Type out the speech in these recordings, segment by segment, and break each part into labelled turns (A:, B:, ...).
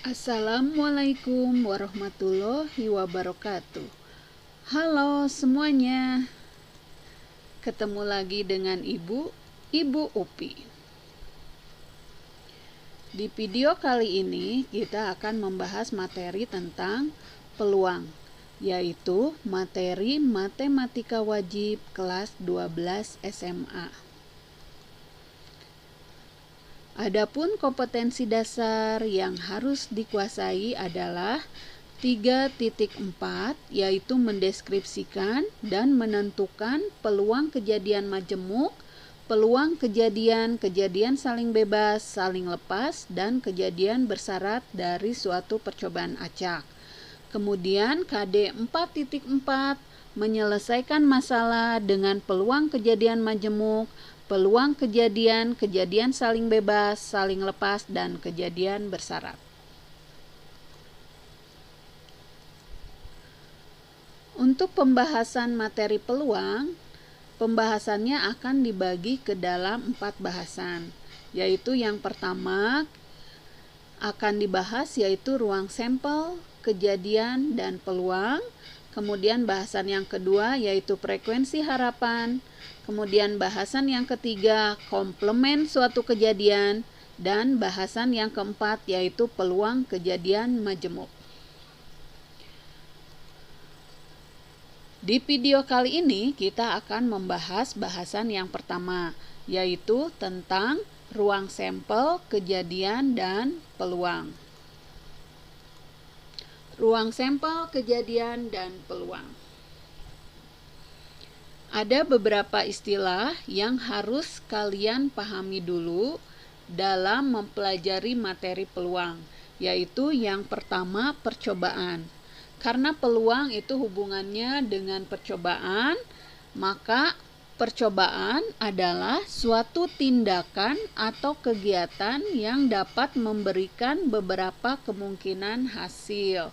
A: Assalamualaikum warahmatullahi wabarakatuh. Halo semuanya. Ketemu lagi dengan Ibu Upi. Di video kali ini kita akan membahas materi tentang peluang, yaitu materi matematika wajib kelas 12 SMA. Adapun kompetensi dasar yang harus dikuasai adalah 3.4, yaitu mendeskripsikan dan menentukan peluang kejadian majemuk, peluang kejadian saling bebas, saling lepas, dan kejadian bersyarat dari suatu percobaan acak. Kemudian KD 4.4 menyelesaikan masalah dengan peluang kejadian majemuk, peluang kejadian saling bebas, saling lepas, dan kejadian bersyarat. Untuk pembahasan materi peluang, pembahasannya akan dibagi ke dalam 4 bahasan, yaitu yang pertama akan dibahas yaitu ruang sampel, kejadian, dan peluang. Kemudian bahasan yang kedua yaitu frekuensi harapan. Kemudian bahasan yang ketiga komplement suatu kejadian. Dan bahasan yang keempat yaitu peluang kejadian majemuk. Di video kali ini kita akan membahas bahasan yang pertama, yaitu tentang ruang sampel, kejadian, dan peluang. Ruang sampel, kejadian, dan peluang. Ada beberapa istilah yang harus kalian pahami dulu dalam mempelajari materi peluang, yaitu yang pertama percobaan. Karena peluang itu hubungannya dengan percobaan, maka percobaan adalah suatu tindakan atau kegiatan yang dapat memberikan beberapa kemungkinan hasil.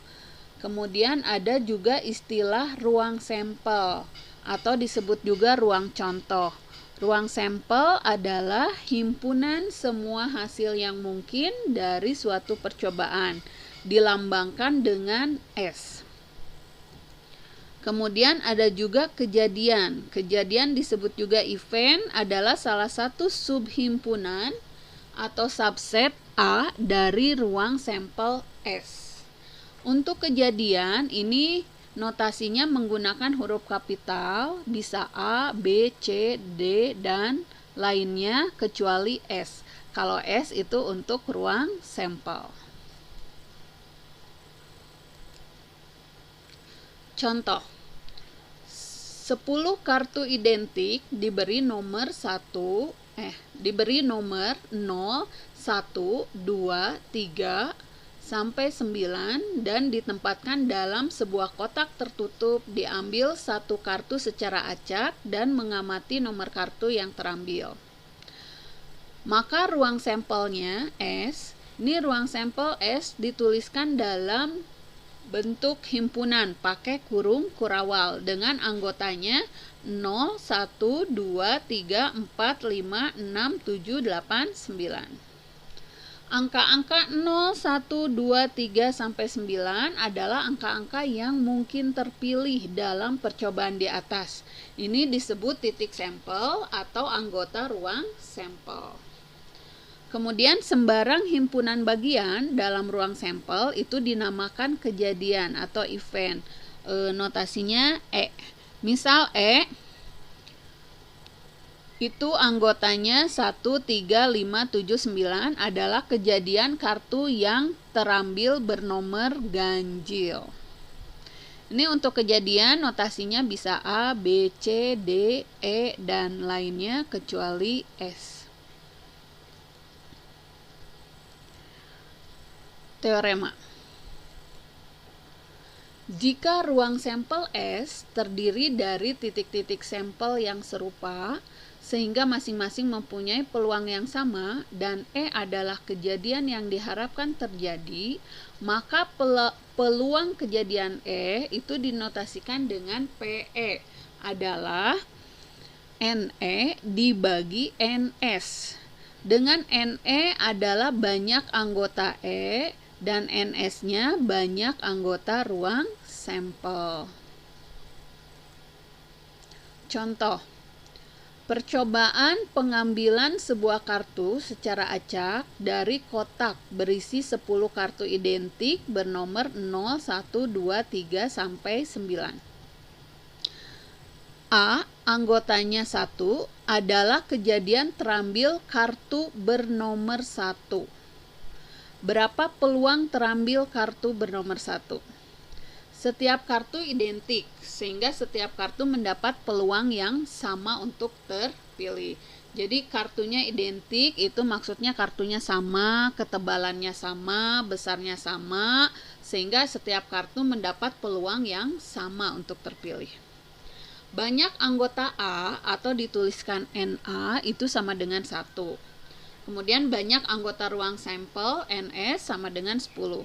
A: Kemudian ada juga istilah ruang sampel atau disebut juga ruang contoh. Ruang sampel adalah himpunan semua hasil yang mungkin dari suatu percobaan, dilambangkan dengan S. Kemudian ada juga kejadian. Kejadian disebut juga event, adalah salah satu subhimpunan atau subset A dari ruang sampel S. Untuk kejadian ini notasinya menggunakan huruf kapital, bisa A, B, C, D, dan lainnya kecuali S. Kalau S itu untuk ruang sampel. Contoh, 10 kartu identik diberi nomor 0, 1, 2, 3, sampai 9 dan ditempatkan dalam sebuah kotak tertutup. Diambil satu kartu secara acak dan mengamati nomor kartu yang terambil. Maka ruang sampelnya S, ini ruang sampel S dituliskan dalam bentuk himpunan pakai kurung kurawal dengan anggotanya 0, 1, 2, 3, 4, 5, 6, 7, 8, 9. Angka-angka 0, 1, 2, 3, sampai 9 adalah angka-angka yang mungkin terpilih dalam percobaan di atas. Ini disebut titik sampel atau anggota ruang sampel. Kemudian sembarang himpunan bagian dalam ruang sampel itu dinamakan kejadian atau event. Notasinya E. Misal E itu anggotanya 1, 3, 5, 7, 9 adalah kejadian kartu yang terambil bernomor ganjil. Ini untuk kejadian notasinya bisa A, B, C, D, E, dan lainnya kecuali S. Teorema. Jika ruang sampel S terdiri dari titik-titik sampel yang serupa, sehingga masing-masing mempunyai peluang yang sama, dan E adalah kejadian yang diharapkan terjadi, maka peluang kejadian E itu dinotasikan dengan PE adalah NE dibagi NS. Dengan NE adalah banyak anggota E dan NS-nya banyak anggota ruang sampel. Contoh, percobaan pengambilan sebuah kartu secara acak dari kotak berisi 10 kartu identik bernomor 0, 1, 2, 3, sampai 9. A. Anggotanya 1 adalah kejadian terambil kartu bernomor 1. Berapa peluang terambil kartu bernomor 1? Setiap kartu identik, sehingga setiap kartu mendapat peluang yang sama untuk terpilih. Jadi kartunya identik, itu maksudnya kartunya sama, ketebalannya sama, besarnya sama, sehingga setiap kartu mendapat peluang yang sama untuk terpilih. Banyak anggota A atau dituliskan NA itu sama dengan 1. Kemudian banyak anggota ruang sampel NS sama dengan 10.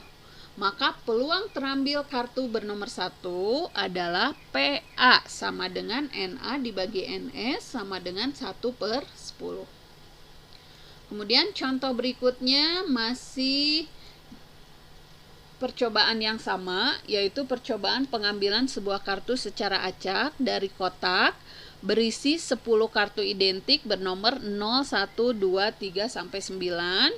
A: Maka peluang terambil kartu bernomor 1 adalah PA sama dengan NA dibagi NS sama dengan 1/10. Kemudian contoh berikutnya masih percobaan yang sama, yaitu percobaan pengambilan sebuah kartu secara acak dari kotak berisi 10 kartu identik bernomor 0, 1, 2, 3, sampai 9.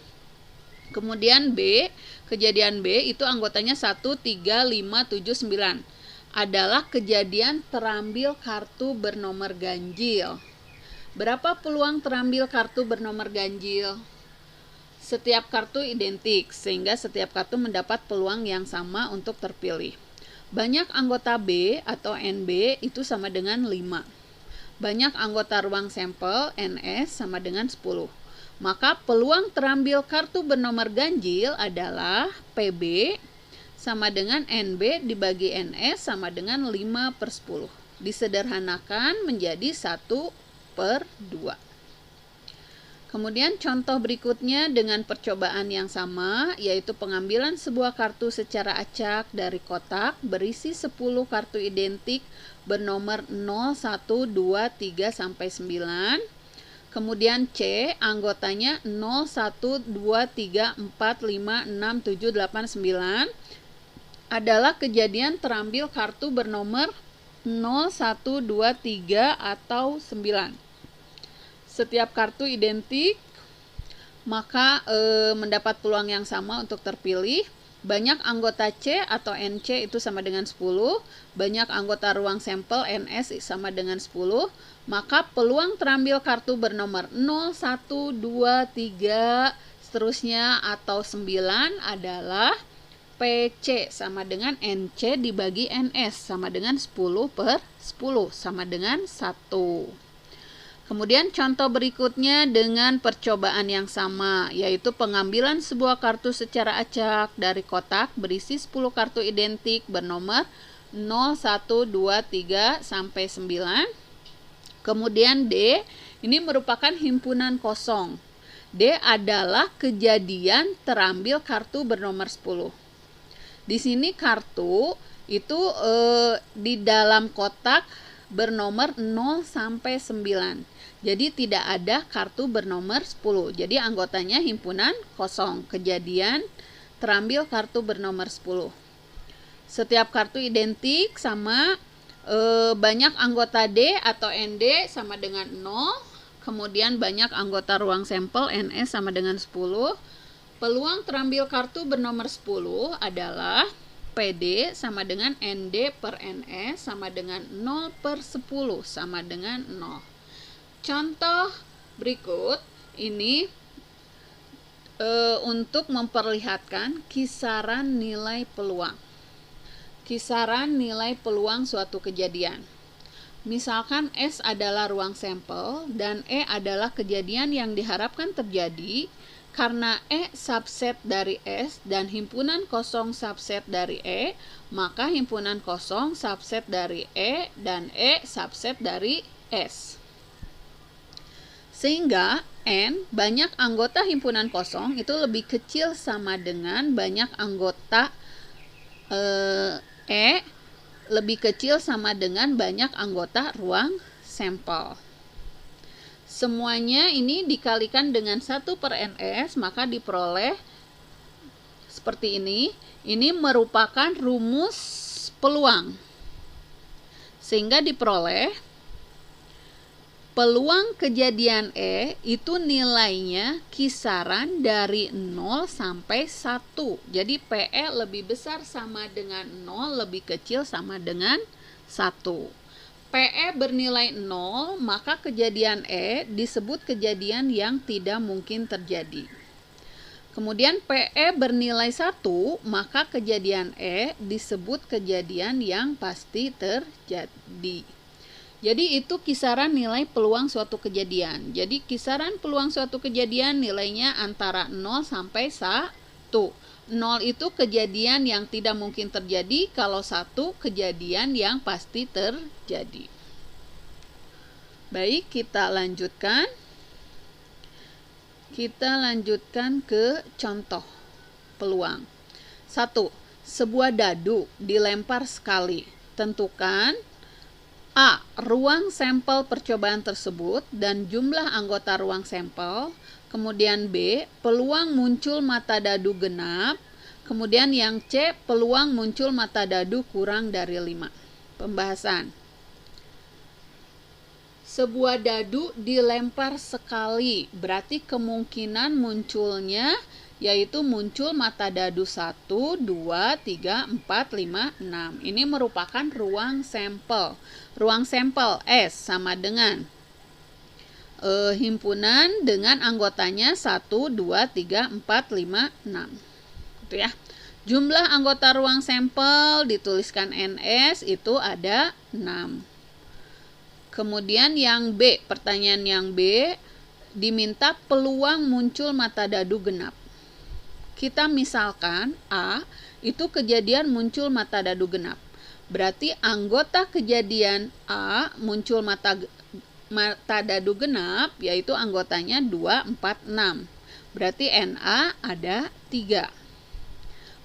A: Kemudian B, kejadian B itu anggotanya 1, 3, 5, 7, 9. Adalah kejadian terambil kartu bernomor ganjil. Berapa peluang terambil kartu bernomor ganjil? Setiap kartu identik, sehingga setiap kartu mendapat peluang yang sama untuk terpilih. Banyak anggota B atau NB itu sama dengan 5. Banyak anggota ruang sampel NS sama dengan 10. Maka peluang terambil kartu bernomor ganjil adalah PB sama dengan NB dibagi NS sama dengan 5/10. Disederhanakan menjadi 1/2. Kemudian contoh berikutnya dengan percobaan yang sama, yaitu pengambilan sebuah kartu secara acak dari kotak berisi 10 kartu identik bernomor 0, 1, 2, 3, sampai 9. Kemudian C, anggotanya 0, 1, 2, 3, 4, 5, 6, 7, 8, 9 adalah kejadian terambil kartu bernomor 0, 1, 2, 3, atau 9. Setiap kartu identik, maka mendapat peluang yang sama untuk terpilih. Banyak anggota C atau NC itu sama dengan 10. Banyak anggota ruang sampel NS sama dengan 10. Maka peluang terambil kartu bernomor 0, 1, 2, 3, seterusnya atau 9 adalah PC sama dengan NC dibagi NS sama dengan 10/10 sama dengan 1. Kemudian contoh berikutnya dengan percobaan yang sama, yaitu pengambilan sebuah kartu secara acak dari kotak berisi 10 kartu identik bernomor 0, 1, 2, 3, sampai 9. Kemudian D, ini merupakan himpunan kosong. D adalah kejadian terambil kartu bernomor 10. Di sini kartu itu di dalam kotak bernomor 0 sampai 9. Jadi tidak ada kartu bernomor 10. Jadi anggotanya himpunan kosong. Kejadian terambil kartu bernomor 10. Setiap kartu identik sama banyak anggota D atau ND sama dengan 0. Kemudian banyak anggota ruang sampel NS sama dengan 10. Peluang terambil kartu bernomor 10 adalah PD sama dengan ND per NS sama dengan 0/10 sama dengan 0. Contoh berikut ini untuk memperlihatkan kisaran nilai peluang. Kisaran nilai peluang suatu kejadian. Misalkan S adalah ruang sampel dan E adalah kejadian yang diharapkan terjadi karena E subset dari S dan himpunan kosong subset dari E, maka himpunan kosong subset dari E dan E subset dari S. Sehingga N, banyak anggota himpunan kosong itu lebih kecil sama dengan banyak anggota E lebih kecil sama dengan banyak anggota ruang sampel. Semuanya ini dikalikan dengan 1/NS, maka diperoleh seperti ini merupakan rumus peluang. Sehingga diperoleh peluang kejadian E itu nilainya kisaran dari 0 sampai 1. Jadi PE lebih besar sama dengan 0, lebih kecil sama dengan 1. PE bernilai 0, maka kejadian E disebut kejadian yang tidak mungkin terjadi. Kemudian PE bernilai 1, maka kejadian E disebut kejadian yang pasti terjadi. Jadi itu kisaran nilai peluang suatu kejadian. Jadi kisaran peluang suatu kejadian nilainya antara 0 sampai 1. 0 itu kejadian yang tidak mungkin terjadi, kalau 1 kejadian yang pasti terjadi. Baik, kita lanjutkan. Kita lanjutkan ke contoh peluang. 1. Sebuah dadu dilempar sekali. Tentukan A. Ruang sampel percobaan tersebut dan jumlah anggota ruang sampel. Kemudian B. Peluang muncul mata dadu genap. Kemudian yang C. Peluang muncul mata dadu kurang dari 5. Pembahasan. Sebuah dadu dilempar sekali, berarti kemungkinan munculnya yaitu muncul mata dadu 1, 2, 3, 4, 5, 6. Ini merupakan ruang sampel. Ruang sampel S sama dengan himpunan dengan anggotanya 1, 2, 3, 4, 5, 6. Gitu ya. Jumlah anggota ruang sampel dituliskan NS itu ada 6. Kemudian yang B, pertanyaan yang B, diminta peluang muncul mata dadu genap. Kita misalkan A, itu kejadian muncul mata dadu genap. Berarti anggota kejadian A muncul mata dadu genap, yaitu anggotanya 2, 4, 6. Berarti NA ada 3.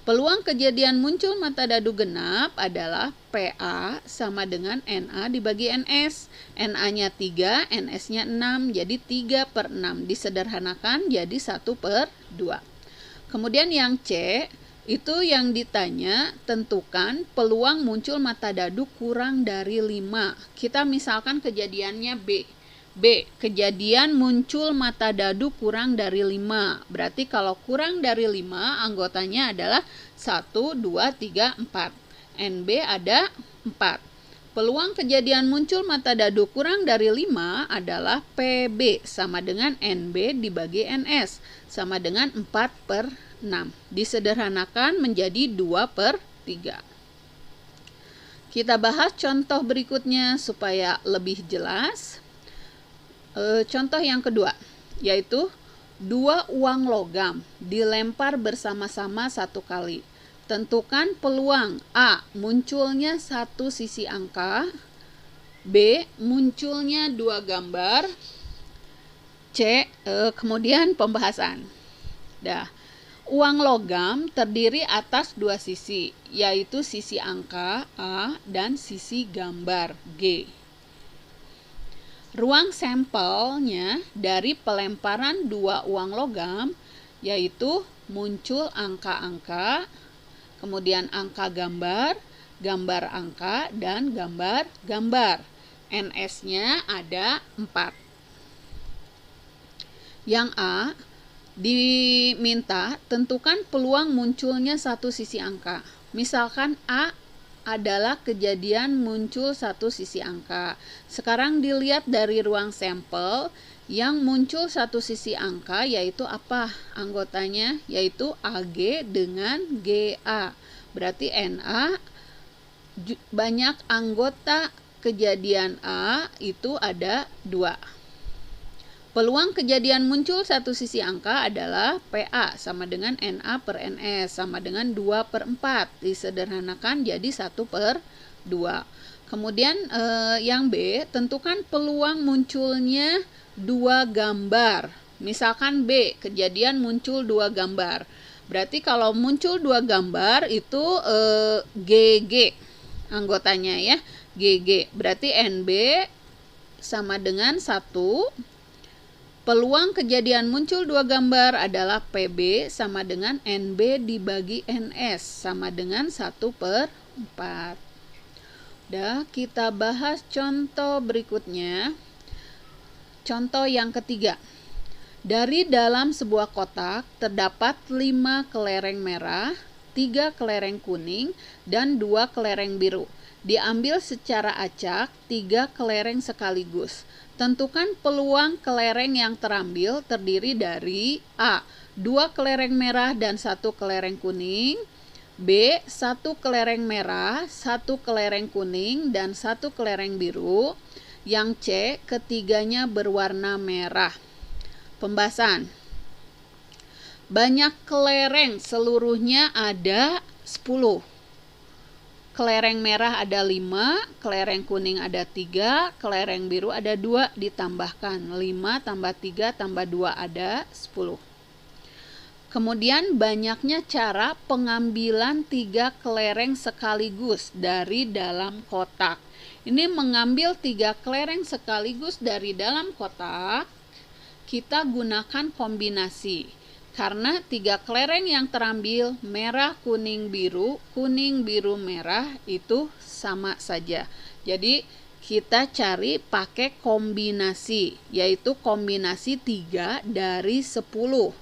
A: Peluang kejadian muncul mata dadu genap adalah PA sama dengan NA dibagi NS. NA-nya 3, NS-nya 6, jadi 3/6. Disederhanakan jadi 1/2. Kemudian yang C, itu yang ditanya, tentukan peluang muncul mata dadu kurang dari 5. Kita misalkan kejadiannya B. B, kejadian muncul mata dadu kurang dari 5. Berarti kalau kurang dari 5, anggotanya adalah 1, 2, 3, 4. NB ada 4. Peluang kejadian muncul mata dadu kurang dari 5 adalah PB sama dengan NB dibagi NS sama dengan 4/6. Disederhanakan menjadi 2/3. Kita bahas contoh berikutnya supaya lebih jelas. Contoh yang kedua, yaitu 2 uang logam dilempar bersama-sama 1 kali. Tentukan peluang A. Munculnya 1 sisi angka, B. Munculnya 2 gambar, C. Kemudian pembahasan. Uang logam terdiri atas 2 sisi, yaitu sisi angka A dan sisi gambar G. Ruang sampelnya dari pelemparan 2 uang logam yaitu muncul angka-angka, kemudian angka gambar, gambar angka, dan gambar-gambar. NS-nya ada 4. Yang A, diminta tentukan peluang munculnya 1 sisi angka. Misalkan A adalah kejadian muncul 1 sisi angka. Sekarang dilihat dari ruang sampel yang muncul 1 sisi angka yaitu apa anggotanya? Yaitu AG dengan GA. Berarti NA banyak anggota kejadian A itu ada 2. Peluang kejadian muncul 1 sisi angka adalah PA sama dengan NA/NS sama dengan 2/4. Disederhanakan jadi 1/2. Kemudian yang B, tentukan peluang munculnya 2 gambar. Misalkan B, kejadian muncul 2 gambar. Berarti kalau muncul 2 gambar itu GG anggotanya ya, GG. Berarti NB sama dengan 1 Peluang kejadian muncul dua gambar adalah PB sama dengan NB dibagi NS sama dengan 1/4. Udah, kita bahas contoh berikutnya. Contoh yang ketiga. Dari dalam sebuah kotak terdapat 5 kelereng merah, 3 kelereng kuning, dan 2 kelereng biru. Diambil secara acak 3 kelereng sekaligus. Tentukan peluang kelereng yang terambil terdiri dari A. 2 kelereng merah dan 1 kelereng kuning, B. 1 kelereng merah, 1 kelereng kuning, dan 1 kelereng biru. Yang C. Ketiganya berwarna merah. Pembahasan. Banyak kelereng, seluruhnya ada 10. Kelereng merah ada 5, kelereng kuning ada 3, kelereng biru ada 2, ditambahkan 5 tambah 3 tambah 2 ada 10. Kemudian banyaknya cara pengambilan 3 kelereng sekaligus dari dalam kotak. Ini mengambil 3 kelereng sekaligus dari dalam kotak, kita gunakan kombinasi. Karena 3 kelereng yang terambil merah, kuning, biru, merah itu sama saja. Jadi kita cari pakai kombinasi, yaitu kombinasi 3 dari 10.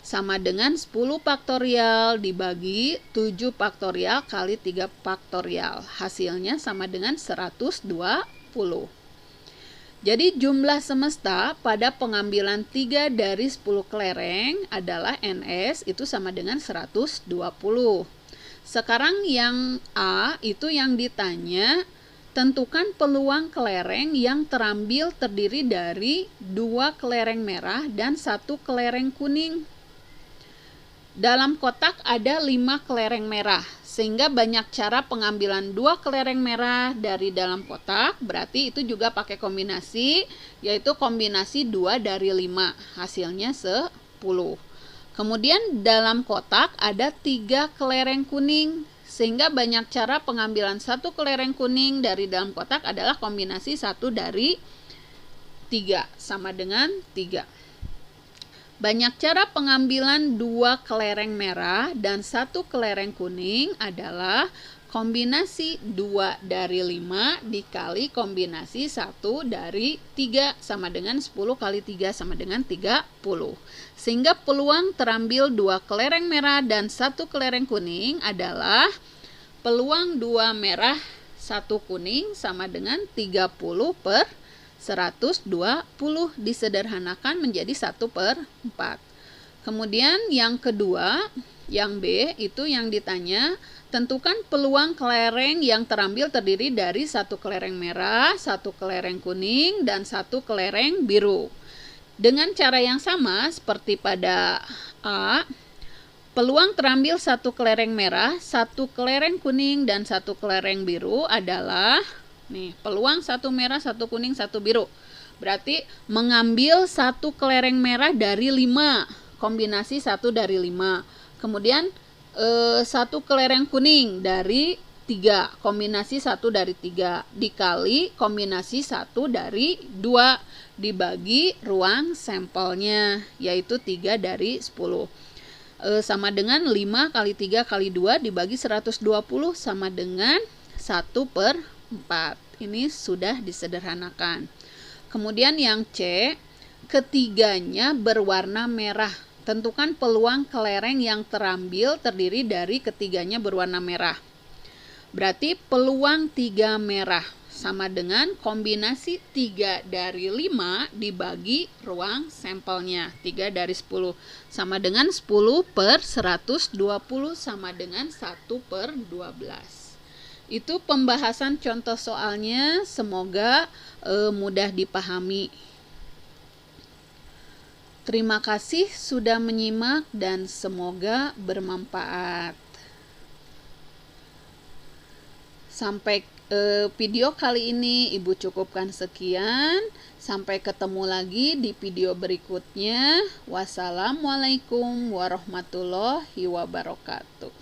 A: Sama dengan 10 faktorial dibagi 7 faktorial kali 3 faktorial. Hasilnya sama dengan 120. Jadi jumlah semesta pada pengambilan 3 dari 10 kelereng adalah NS itu sama dengan 120. Sekarang yang A itu yang ditanya, tentukan peluang kelereng yang terambil terdiri dari 2 kelereng merah dan 1 kelereng kuning. Dalam kotak ada 5 kelereng merah, sehingga banyak cara pengambilan 2 kelereng merah dari dalam kotak, berarti itu juga pakai kombinasi, yaitu kombinasi 2 dari 5, hasilnya 10. Kemudian dalam kotak ada 3 kelereng kuning, sehingga banyak cara pengambilan 1 kelereng kuning dari dalam kotak adalah kombinasi 1 dari 3, sama dengan 3. Banyak cara pengambilan 2 kelereng merah dan 1 kelereng kuning adalah kombinasi 2 dari 5 dikali kombinasi 1 dari 3 sama dengan 10 kali 3 sama dengan 30. Sehingga peluang terambil 2 kelereng merah dan 1 kelereng kuning adalah peluang 2 merah 1 kuning sama dengan 30/120, disederhanakan menjadi 1/4. Kemudian yang kedua, yang B itu yang ditanya, tentukan peluang kelereng yang terambil terdiri dari 1 kelereng merah, 1 kelereng kuning, dan 1 kelereng biru. Dengan cara yang sama seperti pada A, peluang terambil 1 kelereng merah, 1 kelereng kuning, dan 1 kelereng biru adalah peluang 1 merah, 1 kuning, 1 biru. Berarti mengambil 1 kelereng merah dari 5, kombinasi 1 dari 5. Kemudian 1 kelereng kuning dari 3, kombinasi 1 dari 3, dikali kombinasi 1 dari 2, dibagi ruang sampelnya, yaitu 3 dari 10. Sama dengan 5 kali 3 kali 2 dibagi 120 sama dengan 1/4. Ini sudah disederhanakan. Kemudian yang C, ketiganya berwarna merah. Tentukan peluang kelereng yang terambil terdiri dari ketiganya berwarna merah. Berarti peluang 3 merah sama dengan kombinasi 3 dari 5 dibagi ruang sampelnya, 3 dari 10 sama dengan 10/120 sama dengan 1/12. Itu pembahasan contoh soalnya, semoga mudah dipahami. Terima kasih sudah menyimak dan semoga bermanfaat. Sampai video kali ini Ibu cukupkan sekian. Sampai ketemu lagi di video berikutnya. Wassalamualaikum warahmatullahi wabarakatuh.